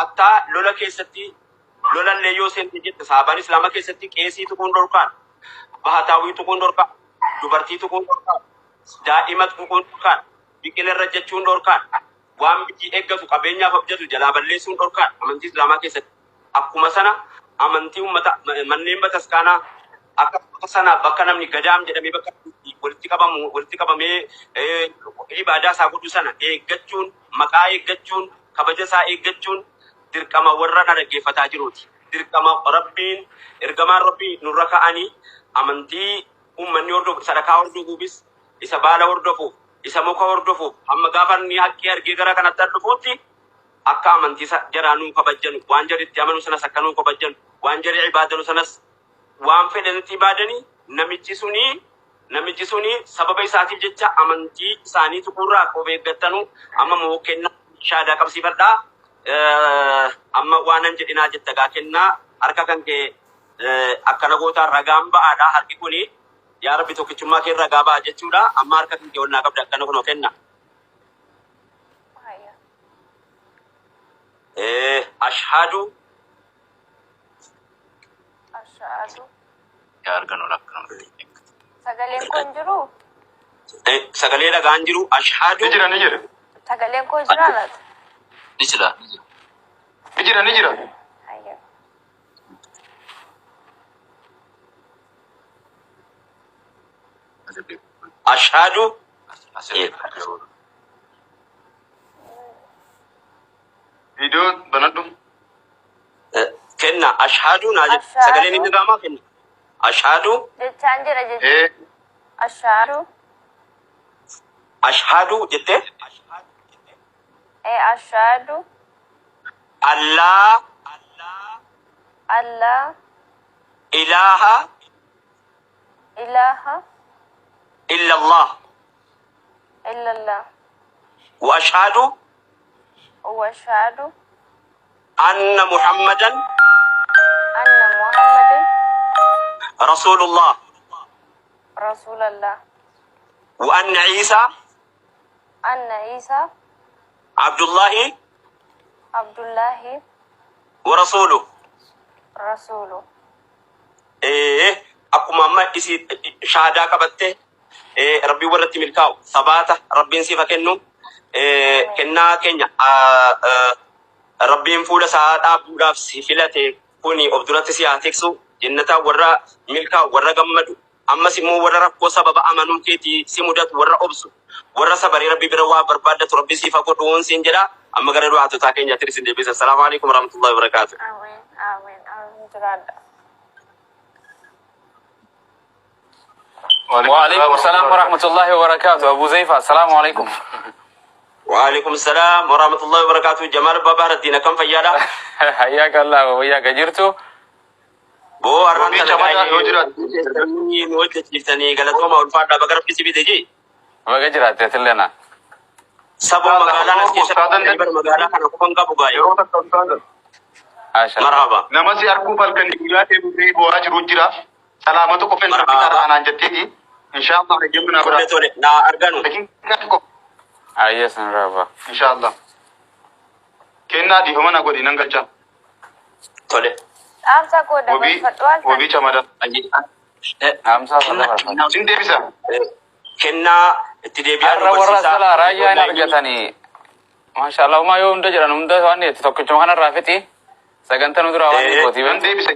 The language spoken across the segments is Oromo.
hatta lola keessatti lolallee yoo seente jette sahabaan islaamaa keessatti qeesii tuquun dhorkaan, bahataawii tuquun dhorkaan, dubartii tuquun dhorkaan, daa'ima tuquun dhorkaan, biqilarra jechuun dhorkaan, waan bitii eeggatu qabeenyaaf abjatu jalaa balleessuun dhorkaan amantii islaamaa keessatti. Akkuma sana amantii ummata manneen bataskaanaa akka sana bakka namni gadaam jedhamee bakka walitti qabamee ibaadaa isaa godhu sana eeggachuun, maqaa eeggachuun, kabaja isaa eeggachuun dirqama warra dhaggeeffataa jiruuti. Dirqama rabbiin ergamaan rabbii nurra ka'anii amantii ummanni hordofu sadakaa hordofuufis isa baala hordofuuf isa muka hordofuuf hamma gaafa inni haqqii argee gara kanatti dhufuutti akka amantii jaraanuu kabajjanu waan jaritti amanu sanas akka nuu kabajjanu waan jari ibaadanu sanas waan fedhanitti ibaadanii namichi suni sababa isaatiif jecha amantii isaanii tuqurraa of eeggatanu amma moo kenna shaadaa qabsiifadhaa amma waanan jedhinaa jetta gaa kennaa harka kan kee akkana gootaa ragaan ba'aadha harki kuni yaa rabbi tokkichummaa kee ragaa ba'a jechuudha amma harka kan kee wannaa qabda akkana kunoo kenna. Ashhadu ya arganu lakkanu sagaleen kun jiru sagalee dhagaan jiru ashhadu ni jira sagaleen kun jira laata ni jira ayya ashhadu video banadhu kenna ashhadu na sagaleen inni gaamaa kenna ashhadu jechaan jira jechuu ashhadu jette ashhadu Allah ilaha illallah wa ashhadu anna muhammadan rasulullah wa anna isa abdullahi wa rasuluhu akkuma amma isi shaadaa qabatte rabbii warratti milkaa'u sabaata rabbiin sifa kennu kennaa keenya rabbiin fuula isaa dhaabuudhaaf si filate kuni of duratti si haa tiksu jennataa warra milkaa'u warra gammadu ammas immoo warra rakkoo sababa amanuu keetii si mudatu warra obsu warra sabarii rabbii bira waa barbaadatu rabbii sifa godhuun siin jedha amma gara du'aatotaa keenyaatti isin deebisa. Assalaamu alaikum warahmatullahi wabarakatuh. Amin jiraadha. وعليكم السلام ورحمة الله وبركاته. أبو زيفة السلام عليكم. وعليكم السلام ورحمة الله وبركاته. جمال بابا الدين كم فيالا حياك الله وياك جرتو بو أرمان تلقائي نوجد جفتني قالتو ما أنفعنا بقرب كسي بيتجي بقى جرات يتلنا سبو مقالا نسكي سبو مقالا كان أكبر قبو غايو مرحبا نمسي أركو فالكن يقولات بي بواج رجرا سلامتو كفن ربي ترحانا جتيجي إن شاء الله نجمنا برا نا أرغانو لكن كاتكو أيسن رابا إن شاء الله كنا دي همنا قولي ننقلجا تولي Amsa ko da wobi chamada أمسا صلاة sin debisa kennaa itti deebi'aa أرى ورا سلا رايا نرجتني ما شاء الله ما يوم دجرا نمدا واني تتوقع جمعنا رافتي سجنتا ندرا واني بوتي sin بنت debisa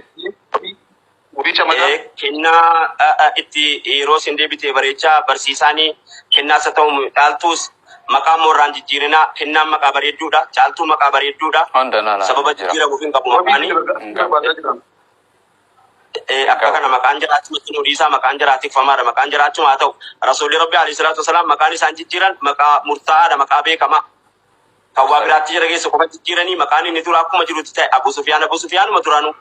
wobi chamada kennaa itti yeroo sin deebitee bareechaa barsiisaanii kennaa isa ta'u dhaaltuus maqaa moorraan jijjiirinaa kennaan maqaa bareedduudha caaltuu maqaa bareedduudha هندنا لا sababa jijjiiramuuf hin qabu maqaanii akka kana maqaan jiraachumatti nu dhiisaa maqaan jiraatiifamaadha maqaan jiraachuma haa ta'u rasuulli rabbi alayhi salaatu wasalaam maqaan isaan jijjiiran maqaa murtaa'aadha maqaa beekamaa kan waa biraatti jira keessa qofa jijjiiranii maqaan inni dura akkuma jirutti ta'e Abu Sufyaanuma duraanu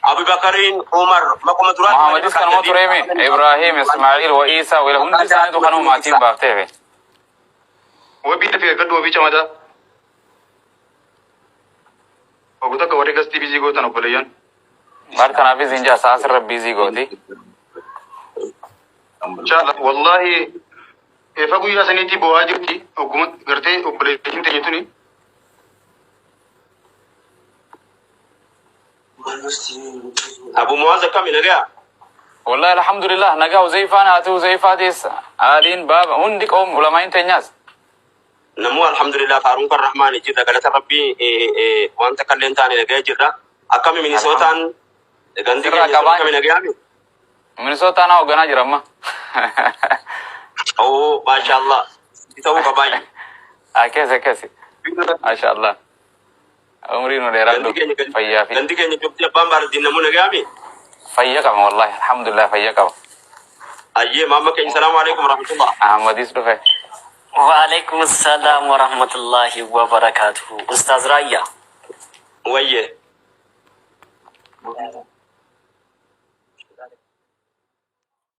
أبو بكر عمر ما قام دوران محمد كان ما تريمين إبراهيم إسماعيل وإيسى ولهم دسان دخانوا ماتين بافتة wobi tafiya kaddu wobi chamada oguta ka wari gasti bizi gota no koleyan بعد كان أبي زنجا ساس ربي زي قوتي inshallah wallahi e fagu ya saniti bo ajibti hukumat garte operation te توني أبو معاذ كم نجا والله الحمد لله نجا وزيفان أتو زيفاتيس آلين باب عندك علماء تنياس نمو الحمد لله فاروق الرحمن جدا قالت ربي وانت كلين تاني نجا جدا أكم من سوتان غندي كم نجا من صوت أنا وجنا جرما أو ما شاء الله يسوي كباي كيسي ما شاء الله عمري نوريران فيا في غندي كني جبت يبان باردين نمو نجا فيا كم والله الحمد لله فيا كم أيه ماما كين السلام عليكم ورحمة الله أحمد يسرفه وعليكم السلام ورحمة الله وبركاته أستاذ رايا ويه